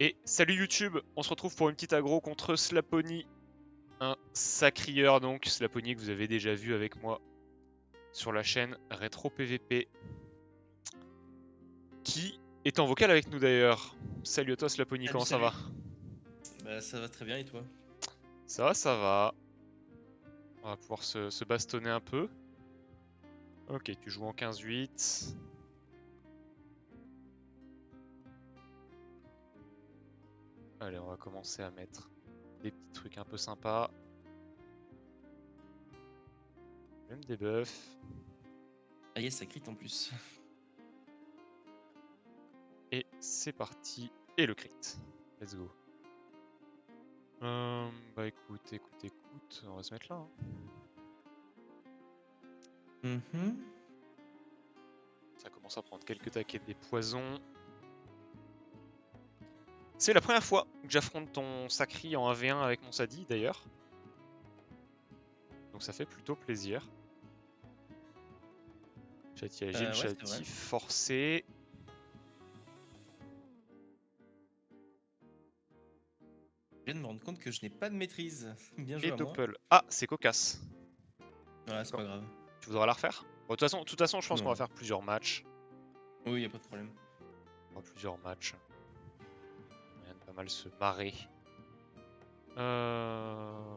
Et salut YouTube, on se retrouve pour une petite aggro contre Slapony, un sacrieur donc, Slapony que vous avez déjà vu avec moi sur la chaîne Retro PVP, qui est en vocal avec nous d'ailleurs. Salut à toi Slapony, comment ça va? Bah ça va très bien et toi? Ça va. On va pouvoir se bastonner un peu. Ok, tu joues en 15-8. Allez, on va commencer à mettre des petits trucs un peu sympas. Même des buffs. Ah yes, ça crit en plus. Et c'est parti. Et le crit. Let's go. Bah écoute, on va se mettre là. Ça commence à prendre quelques taquets des poisons. C'est la première fois que j'affronte ton Sacri en 1v1 avec mon Sadi d'ailleurs. Donc ça fait plutôt plaisir. Châti agile, Ouais, c'est vrai. châti forcé. Je viens de me rendre compte que je n'ai pas de maîtrise. Bien Et joué à moi. Doppel. Ah, c'est cocasse. Ouais, c'est Quand pas grave. tu voudras la refaire? Bon, de toute façon, je pense qu'on va Non. faire plusieurs matchs. Oui, y a pas de problème. On va plusieurs matchs. Moyen de pas mal se marrer. Euh...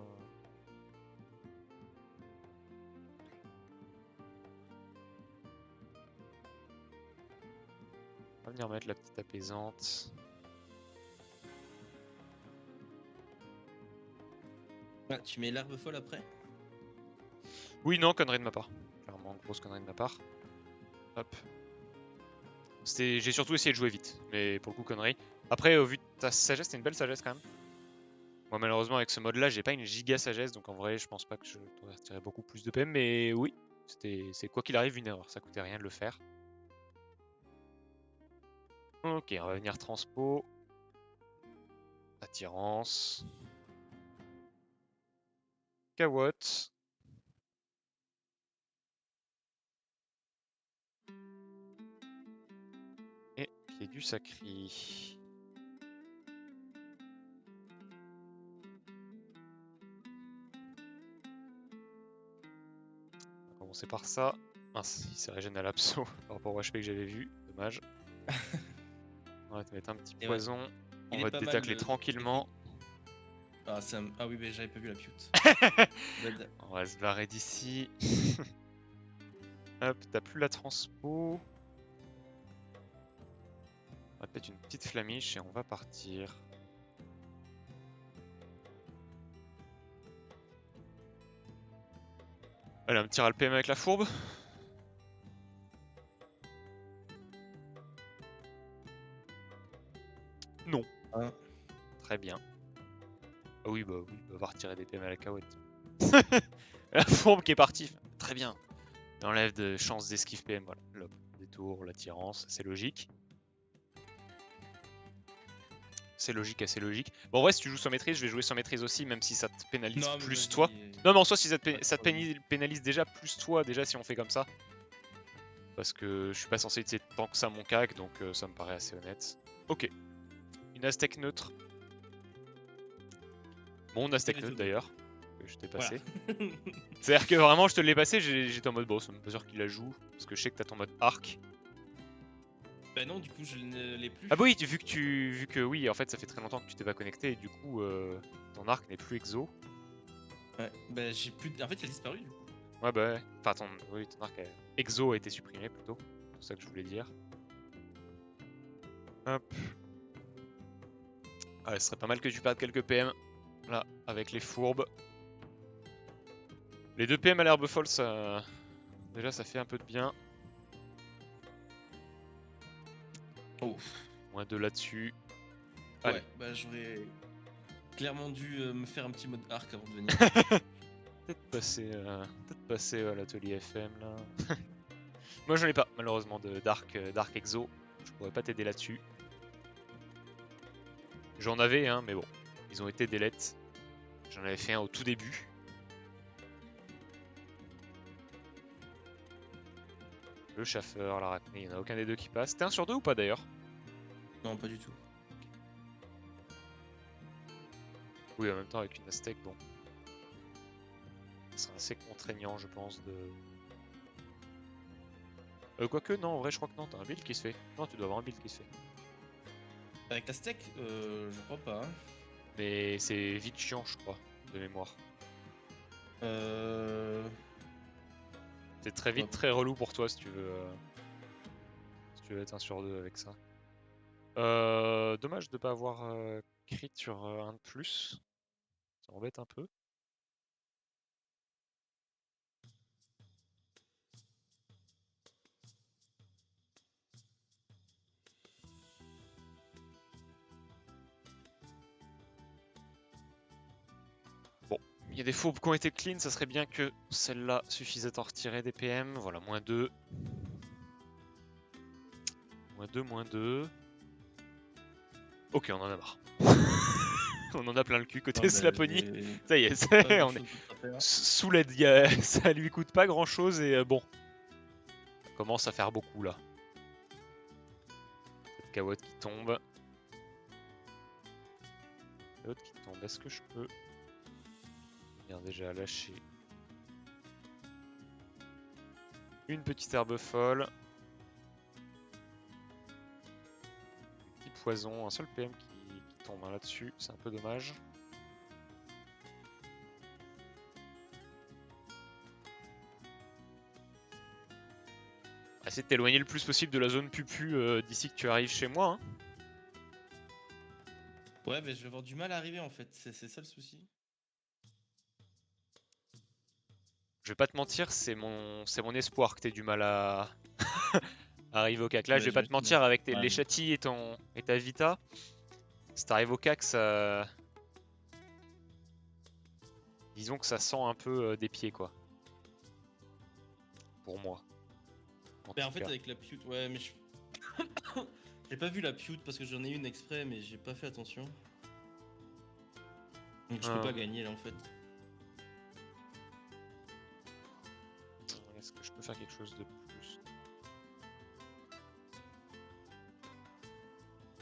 On va venir mettre la petite apaisante. Ah, tu mets l'herbe folle après? Oui, non, connerie de ma part. Clairement, grosse connerie de ma part. Hop. J'ai surtout essayé de jouer vite, mais pour le coup, connerie. Après, au vu de ta sagesse, c'est une belle sagesse quand même. Moi, malheureusement, avec ce mode-là, j'ai pas une giga sagesse, donc en vrai, je pense pas que je devrais retirer beaucoup plus de PM, mais oui, c'est quoi qu'il arrive une erreur, ça coûtait rien de le faire. Ok, on va venir transpo. Attirance. Kawotte. Et pied du sacri. On va commencer par ça. Mince, il s'est régéné à l'abso par rapport au HP que j'avais vu, dommage. On va te mettre un petit Et ouais, poison. On il est va te pas mal détacler le sacri. tranquillement. Ah oui, mais j'avais pas vu la pute. On va se barrer d'ici. Hop, t'as plus la transpo. On va te mettre une petite flamiche et on va partir. Allez, un petit ral PM avec la fourbe. Non. Hein. Très bien. Ah oui, bah oui, on va retirer des PM à la cahuète. La fourbe qui est partie. Très bien. Il enlève de chances d'esquive PM. Voilà. L'op, détour, l'attirance, c'est logique. C'est logique, assez logique. Bon, en vrai, si tu joues sans maîtrise, je vais jouer sans maîtrise aussi, même si ça te pénalise Non, mais plus toi. vas-y. Non, mais en soi, si ça Pas de te problème. pénalise déjà plus toi, déjà si on fait comme ça. Parce que je suis pas censé utiliser tant que ça mon cac, donc ça me paraît assez honnête. Ok. Une Aztèque neutre. Mon Aztèque neutre d'ailleurs, que je t'ai Voilà. passé. C'est-à-dire que vraiment, je te l'ai passé, j'étais en mode bon, c'est même pas sûr qu'il la joue, parce que je sais que t'as ton mode arc. Bah non, du coup, je ne l'ai Ah plus. bah oui, vu que oui, en fait, ça fait très longtemps que tu t'es pas connecté, et du coup, ton arc n'est plus exo. Ouais, bah j'ai plus. En fait, il a disparu du coup. Ouais, bah ouais. Enfin, oui, ton arc exo a été supprimé plutôt. C'est ça que je voulais dire. Hop. Ouais, ce serait pas mal que tu perdes quelques PM. Là, avec les fourbes. Les 2 PM à l'herbe folle, ça. Déjà, ça fait un peu de bien. Oh. Moins 2 là-dessus. Allez. Ouais, bah j'aurais clairement dû me faire un petit mode arc avant de venir. Peut-être passer à l'atelier FM là. Moi, j'en ai pas, malheureusement, de Dark Exo. Je pourrais pas t'aider là-dessus. J'en avais, hein, mais bon. Ils ont été delete. J'en avais fait un au tout début. Le chaffeur, l'arachné, il n'y en a aucun des deux qui passe. T'es 1 sur 2 ou pas d'ailleurs? Non, pas du tout. Oui, en même temps, avec une Aztec, bon. Ce serait assez contraignant, je pense, de... quoique, non, en vrai, je crois que non, t'as un build qui se fait. Non, tu dois avoir un build qui se fait. Avec la steak, je crois pas. Hein. Mais c'est vite chiant, je crois, de mémoire. C'est très vite, Ouais. très relou pour toi si tu veux, être 1 sur 2 avec ça. Dommage de pas avoir crit sur un de plus. Ça m'embête un peu. Bon, il y a des fourbes qui ont été clean, ça serait bien que celle-là suffisait à en retirer des PM. Voilà, -2. -2. Ok, on en a marre. On en a plein le cul côté Slaponie. Ça y est, on est sous la ça lui coûte pas grand chose et bon. Ça commence à faire beaucoup là. Cette cawotte qui tombe. Cawotte qui tombe. Est-ce que je peux venir déjà lâcher une petite herbe folle? Petit poison, un seul PM qui tombe hein, là-dessus, c'est un peu dommage. Essaye de t'éloigner le plus possible de la zone pupu d'ici que tu arrives chez moi. Hein. Ouais, mais je vais avoir du mal à arriver en fait, c'est ça le souci. Je vais pas te mentir, c'est mon espoir que t'aies du mal à arriver au cac. Là, je vais pas te mentir, avec les châtis et ta vita, si t'arrives au cac, ça... Disons que ça sent un peu des pieds, quoi. Pour moi. En fait, avec la pute, ouais, mais je... J'ai pas vu la pute parce que j'en ai une exprès, mais j'ai pas fait attention. Donc je peux pas gagner là en fait. Est-ce que je peux faire quelque chose de plus?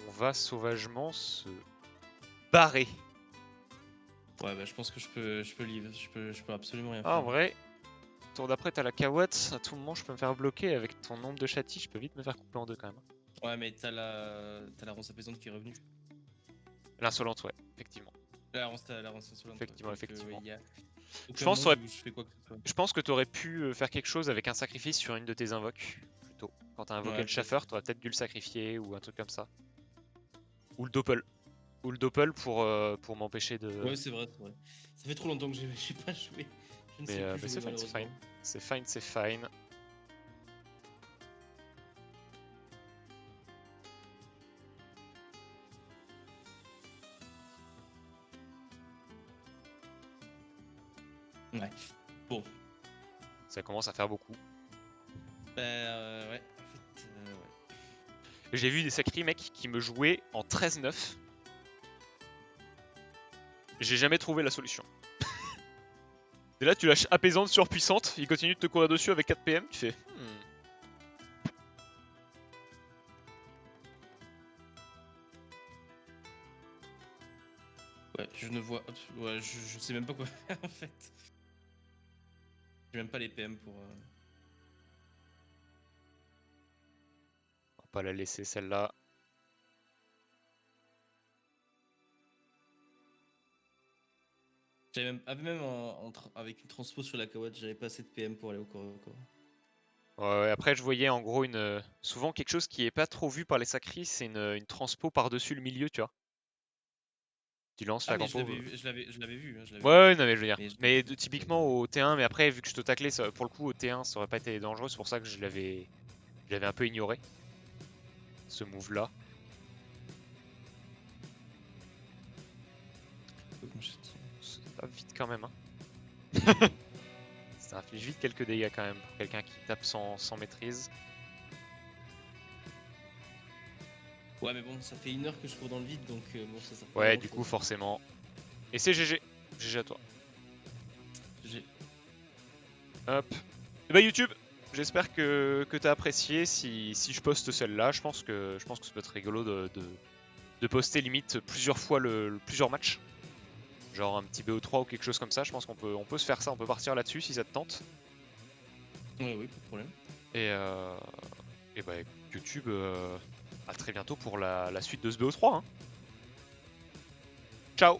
On va sauvagement se barrer. Ouais, bah je pense que je peux live, je peux absolument rien Ah, faire. en vrai, tour d'après t'as la cawotte, à tout moment je peux me faire bloquer avec ton nombre de châtis, je peux vite me faire couper en deux quand même. Ouais, mais t'as la ronce apaisante qui est revenue. L'insolente, ouais, effectivement. La ronce insolente. Effectivement, ouais. effectivement. Y a Je pense, où je fais quoi que ce soit. je pense que t'aurais pu faire quelque chose avec un sacrifice sur une de tes invoques, plutôt. Quand t'as invoqué Ouais, le Schaffer, t'aurais peut-être dû le sacrifier ou un truc comme ça. Ou le doppel. Ou le doppel pour m'empêcher de... Ouais, c'est vrai, c'est vrai. Ça fait trop longtemps que j'ai pas joué. Je ne sais plus Mais jouer c'est fine, c'est malheureusement. fine. C'est fine, c'est fine. Ouais. Bon. Ça commence à faire beaucoup. Bah ouais. En fait, ouais. J'ai vu des sacrés mecs qui me jouaient en 13-9. J'ai jamais trouvé la solution. Et là, tu lâches apaisante, surpuissante, il continue de te courir dessus avec 4 PM, tu fais... Ouais, je ne vois... Ouais, je sais même pas quoi faire en fait. J'ai même pas les PM pour... On va pas la laisser celle-là. J'avais même, avec une transpo sur la Kawad, j'avais pas assez de PM pour aller au corps à corps. Ouais, après, je voyais en gros souvent quelque chose qui est pas trop vu par les sacris, c'est une transpo par-dessus le milieu, tu vois. Tu lances la Mais compo. je l'avais vu. Hein, Ouais, non, mais je veux dire. Mais Typiquement au T1, mais après, vu que je te taclais, pour le coup, au T1, ça aurait pas été dangereux, c'est pour ça que je l'avais un peu ignoré. Ce move-là. Ça va vite quand même, hein. Ça inflige vite quelques dégâts quand même pour quelqu'un qui tape sans maîtrise. Ouais, mais bon, ça fait 1 heure que je cours dans le vide, donc bon, ça sert pas à Ouais, grand du chose. coup, forcément. Et c'est GG. GG à toi. GG. Hop. Et bah YouTube, j'espère que t'as apprécié. Si je poste celle-là, je pense que ça peut être rigolo de poster limite plusieurs fois plusieurs matchs. Genre un petit BO3 ou quelque chose comme ça, je pense qu'on peut se faire ça, on peut partir là-dessus si ça te tente. Ouais, oui, pas de problème. Et bah YouTube, à très bientôt pour la suite de ce BO3. Hein. Ciao!